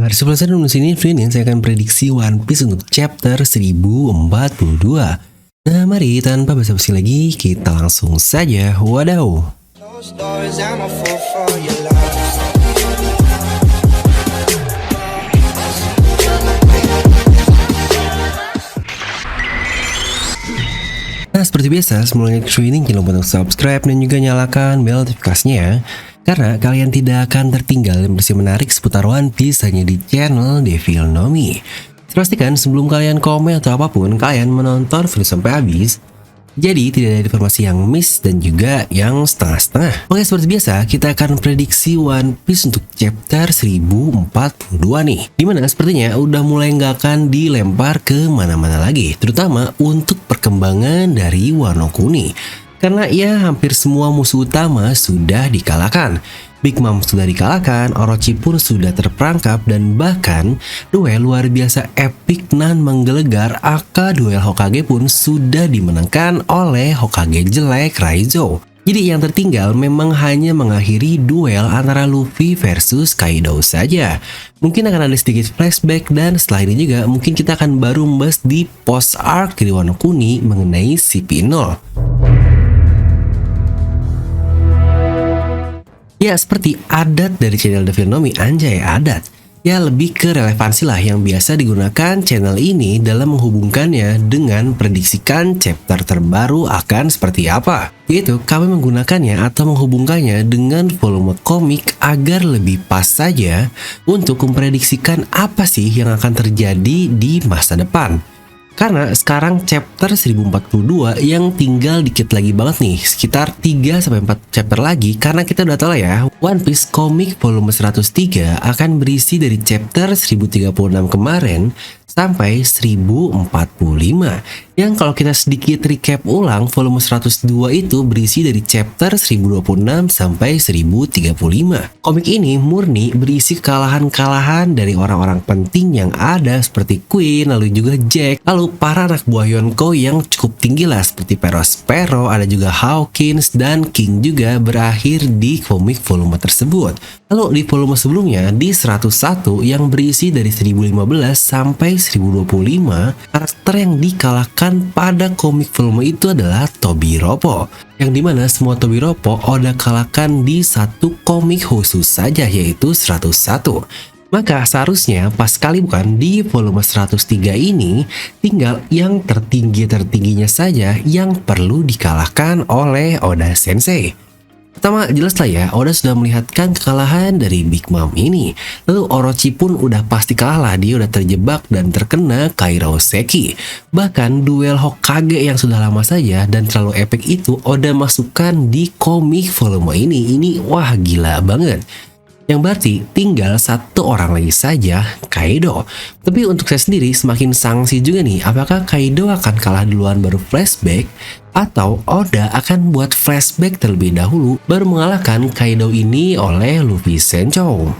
Di sebelah sana di sini ini saya akan prediksi One Piece untuk chapter 1042. Nah, mari tanpa basa-basi lagi kita langsung saja wadaw. Nah, seperti biasa, sebelum training jangan lupa untuk subscribe dan juga nyalakan bel notifikasinya ya. Karena kalian tidak akan tertinggal informasi menarik seputar One Piece hanya di channel Devil Nomi. Pastikan sebelum kalian komen atau apapun, kalian menonton video sampai habis. Jadi tidak ada informasi yang miss dan juga yang setengah-setengah. Oke, seperti biasa kita akan prediksi One Piece untuk chapter 1042 nih. Dimana sepertinya udah mulai nggak akan dilempar ke mana-mana lagi. Terutama untuk perkembangan dari Wano Kuni. Karena ya hampir semua musuh utama sudah dikalahkan. Big Mom sudah dikalahkan, Orochi pun sudah terperangkap, dan bahkan duel luar biasa epic nan menggelegar aka duel Hokage pun sudah dimenangkan oleh Hokage jelek Raizo. Jadi yang tertinggal memang hanya mengakhiri duel antara Luffy versus Kaido saja. Mungkin akan ada sedikit flashback dan setelah ini juga mungkin kita akan baru membahas di post arc di Wano Kuni mengenai CP0. Ya, seperti adat dari channel Devil Nomi, anjay adat. Ya, lebih ke relevansi lah yang biasa digunakan channel ini dalam menghubungkannya dengan prediksikan chapter terbaru akan seperti apa. Yaitu kami menggunakannya atau menghubungkannya dengan volume komik agar lebih pas saja untuk memprediksikan apa sih yang akan terjadi di masa depan. Karena sekarang chapter 1042 yang tinggal dikit lagi banget nih, sekitar 3-4 chapter lagi, karena kita udah tahu lah ya, One Piece komik volume 103 akan berisi dari chapter 1036 kemarin sampai 1045. Yang kalau kita sedikit recap ulang, volume 102 itu berisi dari chapter 1026 sampai 1035. Komik ini murni berisi kekalahan-kalahan dari orang-orang penting yang ada seperti Queen, lalu juga Jack, lalu para anak buah Yonko yang cukup tinggi lah seperti Perospero, ada juga Hawkins dan King juga berakhir di komik volume tersebut. Lalu di volume sebelumnya di 101 yang berisi dari 1015 sampai 1025, karakter yang dikalahkan pada komik volume itu adalah Tobiropo, yang dimana semua Tobiropo Oda kalahkan di satu komik khusus saja yaitu 101. Maka seharusnya pas kali bukan di volume 103 ini tinggal yang tertingginya saja yang perlu dikalahkan oleh Oda Sensei. Pertama, jelas lah ya, Oda sudah melihatkan kekalahan dari Big Mom ini. Lalu Orochi pun udah pasti kalah lah, dia udah terjebak dan terkena Kairoseki. Bahkan duel Hokage yang sudah lama saja dan terlalu epic itu Oda masukkan di komik volume ini. Ini wah gila banget. Yang berarti tinggal satu orang lagi saja, Kaido. Tapi untuk saya sendiri semakin sangsi juga nih, apakah Kaido akan kalah duluan baru flashback, atau Oda akan buat flashback terlebih dahulu baru mengalahkan Kaido ini oleh Luffy Senchou.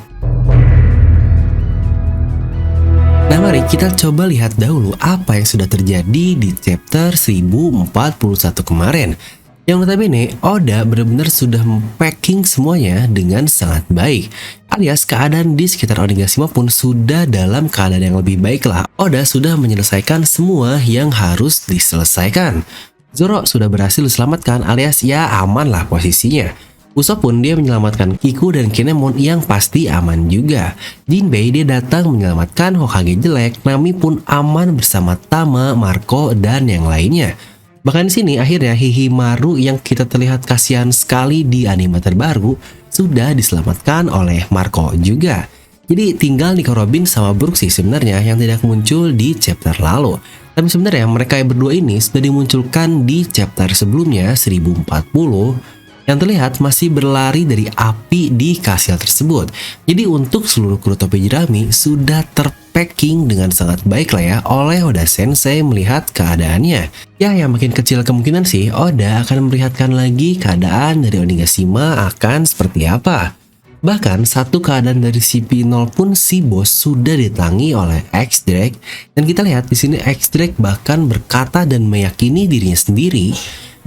Nah, mari kita coba lihat dahulu apa yang sudah terjadi di chapter 1041 kemarin. Yang notabene Oda benar-benar sudah packing semuanya dengan sangat baik. Alias keadaan di sekitar Onigashima pun sudah dalam keadaan yang lebih baik lah. Oda sudah menyelesaikan semua yang harus diselesaikan. Zoro sudah berhasil diselamatkan alias ya aman lah posisinya. Usopp pun dia menyelamatkan Kiku dan Kinemon yang pasti aman juga. Jinbei dia datang menyelamatkan Hokage jelek. Nami pun aman bersama Tama, Marco, dan yang lainnya. Bahkan di sini akhirnya Hihimaru yang kita terlihat kasihan sekali di anime terbaru sudah diselamatkan oleh Marco juga. Jadi tinggal Nico Robin sama Brook sih sebenarnya yang tidak muncul di chapter lalu. Tapi sebenarnya mereka berdua ini sudah dimunculkan di chapter sebelumnya 1040 yang terlihat masih berlari dari api di kastil tersebut. Jadi untuk seluruh kru topi jerami sudah terpacking dengan sangat baik lah ya oleh Oda Sensei melihat keadaannya. Ya, yang makin kecil kemungkinan sih Oda akan memperlihatkan lagi keadaan dari Onigashima akan seperti apa. Bahkan satu keadaan dari si P0 pun si bos sudah ditangi oleh X-Drake, dan kita lihat di sini X-Drake bahkan berkata dan meyakini dirinya sendiri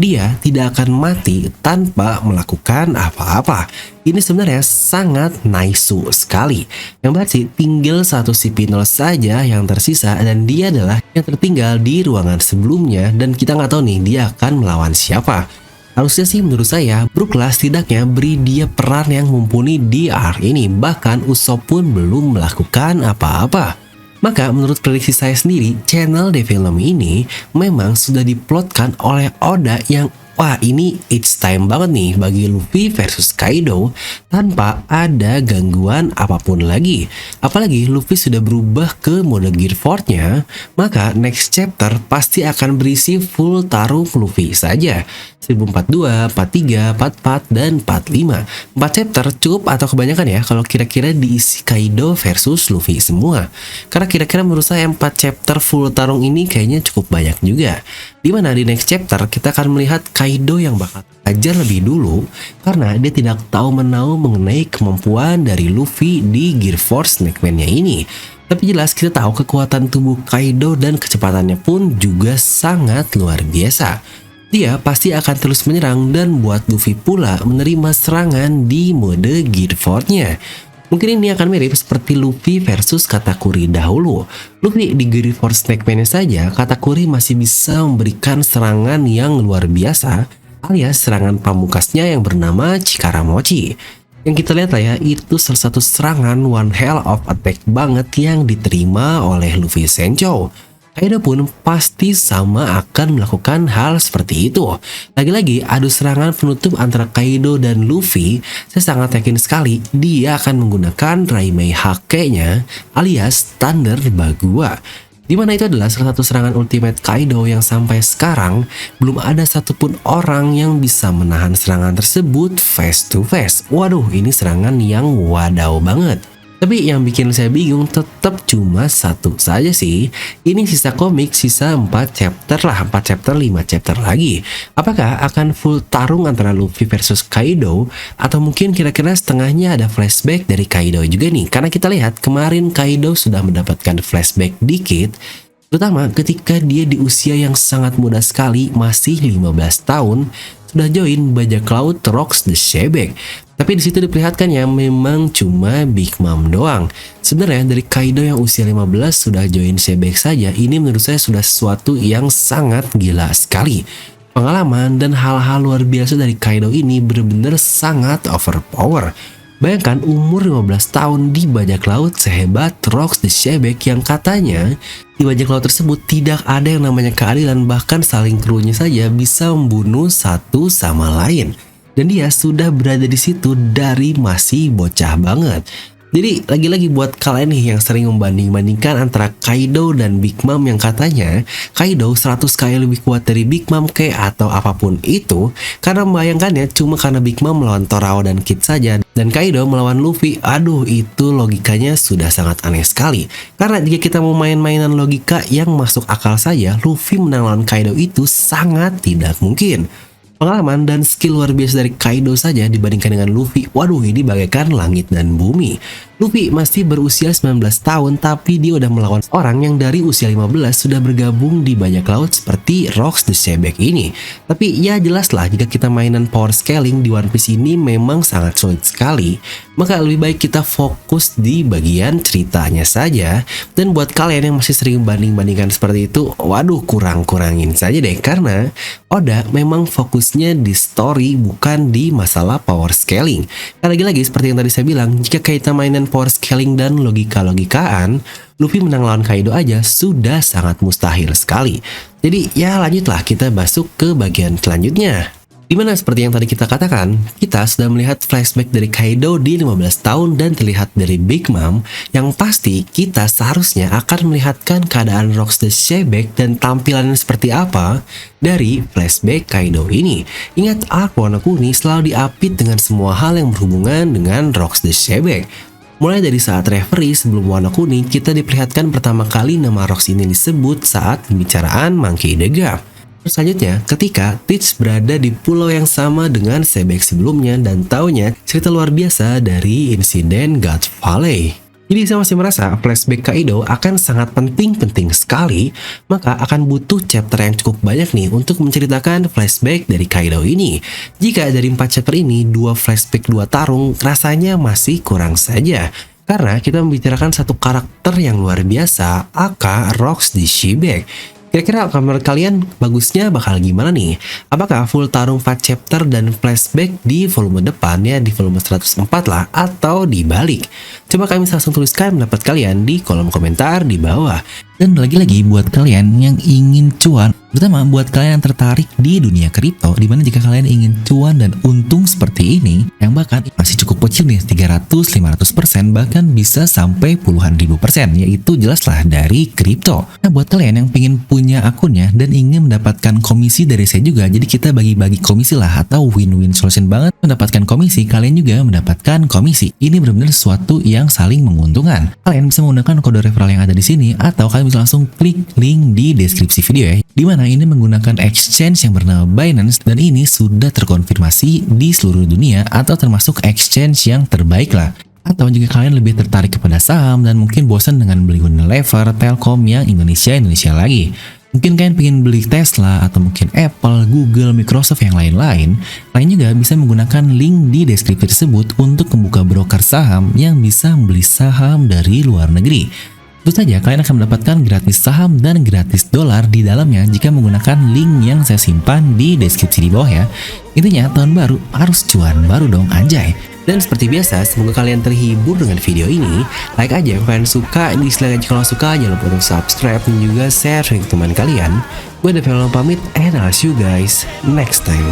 dia tidak akan mati tanpa melakukan apa-apa. Ini sebenarnya sangat naisu sekali. Yang berarti tinggal satu si P0 saja yang tersisa, dan dia adalah yang tertinggal di ruangan sebelumnya, dan kita nggak tahu nih dia akan melawan siapa. Harusnya sih menurut saya Brooklah setidaknya beri dia peran yang mumpuni di arc ini, bahkan Usopp pun belum melakukan apa-apa. Maka menurut prediksi saya sendiri, channel The Film ini memang sudah diplotkan oleh Oda yang wah ini it's time banget nih bagi Luffy versus Kaido tanpa ada gangguan apapun lagi. Apalagi Luffy sudah berubah ke mode Gear Force-nya, maka next chapter pasti akan berisi full tarung Luffy saja. 1042, 43, 44, dan 45. 4 chapter cukup atau kebanyakan ya kalau kira-kira diisi Kaido versus Luffy semua. Karena kira-kira menurut saya 4 chapter full tarung ini kayaknya cukup banyak juga. Dimana di next chapter kita akan melihat Kaido yang bakal ajar lebih dulu karena dia tidak tahu menahu mengenai kemampuan dari Luffy di Gear Force Neckman-nya ini. Tapi jelas kita tahu kekuatan tubuh Kaido dan kecepatannya pun juga sangat luar biasa. Dia pasti akan terus menyerang dan buat Luffy pula menerima serangan di mode Gear Force-nya. Mungkin ini akan mirip seperti Luffy versus Katakuri dahulu. Luffy di Gear Force Neckman-nya saja, Katakuri masih bisa memberikan serangan yang luar biasa, alias serangan pamungkasnya yang bernama Chikaramochi. Yang kita lihat lah ya, itu salah satu serangan one hell of attack banget yang diterima oleh Luffy Sencho. Kaido pun pasti sama akan melakukan hal seperti itu. Lagi-lagi adu serangan penutup antara Kaido dan Luffy, saya sangat yakin sekali dia akan menggunakan Raimei Hake-nya alias Thunder Bagua. Dimana itu adalah salah satu serangan ultimate Kaido yang sampai sekarang belum ada satupun orang yang bisa menahan serangan tersebut face to face. Waduh, ini serangan yang wadaw banget. Tapi yang bikin saya bingung tetap cuma satu saja sih. Ini sisa komik, sisa 4 chapter lah, 4 chapter, 5 chapter lagi. Apakah akan full tarung antara Luffy versus Kaido? Atau mungkin kira-kira setengahnya ada flashback dari Kaido juga nih? Karena kita lihat kemarin Kaido sudah mendapatkan flashback dikit, terutama ketika dia di usia yang sangat muda sekali, masih 15 tahun, sudah join bajak laut Rocks the Shebek. Tapi di situ diperlihatkan ya memang cuma Big Mom doang. Sebenarnya dari Kaido yang usia 15 sudah join Shebek saja, ini menurut saya sudah sesuatu yang sangat gila sekali. Pengalaman dan hal-hal luar biasa dari Kaido ini benar-benar sangat overpower. Bayangkan umur 15 tahun di bajak laut sehebat Rocks the Shebek yang katanya di bajak laut tersebut tidak ada yang namanya keadilan, bahkan saling krunya saja bisa membunuh satu sama lain. Dan dia sudah berada di situ dari masih bocah banget. Jadi lagi-lagi buat kalian nih yang sering membanding-bandingkan antara Kaido dan Big Mom yang katanya Kaido 100 kali lebih kuat dari Big Mom atau apapun itu, karena membayangkannya cuma karena Big Mom melawan Torao dan Kid saja dan Kaido melawan Luffy, aduh itu logikanya sudah sangat aneh sekali. Karena jika kita mau main-mainan logika yang masuk akal saja, Luffy menang lawan Kaido itu sangat tidak mungkin. Pengalaman dan skill luar biasa dari Kaido saja dibandingkan dengan Luffy, waduh ini bagaikan langit dan bumi. Luffy masih berusia 19 tahun tapi dia udah melawan orang yang dari usia 15 sudah bergabung di bajak laut seperti Rocks the Shebek ini. Tapi ya jelas lah jika kita mainan power scaling di One Piece ini memang sangat sulit sekali, maka lebih baik kita fokus di bagian ceritanya saja. Dan buat kalian yang masih sering banding-bandingkan seperti itu, waduh kurang-kurangin saja deh, karena Oda memang fokusnya di story bukan di masalah power scaling. Karena lagi-lagi seperti yang tadi saya bilang, jika kita mainan power scaling dan logika-logikaan, Luffy menang lawan Kaido aja sudah sangat mustahil sekali. Jadi ya lanjutlah kita masuk ke bagian selanjutnya. Dimana seperti yang tadi kita katakan, kita sudah melihat flashback dari Kaido di 15 tahun dan terlihat dari Big Mom, yang pasti kita seharusnya akan melihatkan keadaan Rocks the Shebek dan tampilannya seperti apa dari flashback Kaido ini. Ingat arc Wano Kuni selalu diapit dengan semua hal yang berhubungan dengan Rocks the Shebek. Mulai dari saat referee sebelum Wano Kuni, kita diperlihatkan pertama kali nama Rocks ini disebut saat pembicaraan Monkey the Gap. Selanjutnya, ketika Teach berada di pulau yang sama dengan Sebek sebelumnya dan taunya cerita luar biasa dari insiden God Valley. Jadi saya masih merasa flashback Kaido akan sangat penting sekali, maka akan butuh chapter yang cukup banyak nih untuk menceritakan flashback dari Kaido ini. Jika dari 4 chapter ini, 2 flashback 2 tarung rasanya masih kurang saja. Karena kita membicarakan satu karakter yang luar biasa, aka Rocks di Shebek. Kira-kira menurut kalian bagusnya bakal gimana nih? Apakah full tarung 4 chapter dan flashback di volume depan ya, di volume 104 lah, atau dibalik? Coba kalian langsung tuliskan pendapat kalian di kolom komentar di bawah. Dan lagi-lagi buat kalian yang ingin cuan, terutama buat kalian yang tertarik di dunia kripto, dimana jika kalian ingin cuan dan untung seperti ini, yang bahkan masih cukup kecil nih, 300-500%, bahkan bisa sampai puluhan ribu persen, yaitu jelaslah dari kripto. Nah, buat kalian yang ingin punya akunnya dan ingin mendapatkan komisi dari saya juga, jadi kita bagi-bagi komisi lah, atau win-win solution banget. Mendapatkan komisi, kalian juga mendapatkan komisi. Ini benar-benar sesuatu yang saling menguntungkan. Kalian bisa menggunakan kode referral yang ada di sini, atau kalian bisa langsung klik link di deskripsi video ya, dimana ini menggunakan exchange yang bernama Binance, dan ini sudah terkonfirmasi di seluruh dunia atau termasuk exchange yang terbaik lah. Atau jika kalian lebih tertarik kepada saham dan mungkin bosan dengan beli Unilever, Telkom yang Indonesia lagi, mungkin kalian pengen beli Tesla atau mungkin Apple, Google, Microsoft yang lain-lain, kalian juga bisa menggunakan link di deskripsi tersebut untuk membuka broker saham yang bisa membeli saham dari luar negeri. Tentu saja kalian akan mendapatkan gratis saham dan gratis dolar di dalamnya jika menggunakan link yang saya simpan di deskripsi di bawah ya. Intinya tahun baru harus cuan baru dong, anjay. Dan seperti biasa, semoga kalian terhibur dengan video ini. Like aja kalau kalian suka, dislike aja kalau suka, jangan lupa untuk subscribe dan juga share ke teman kalian. Gue Devil pamit, and I'll see you guys next time.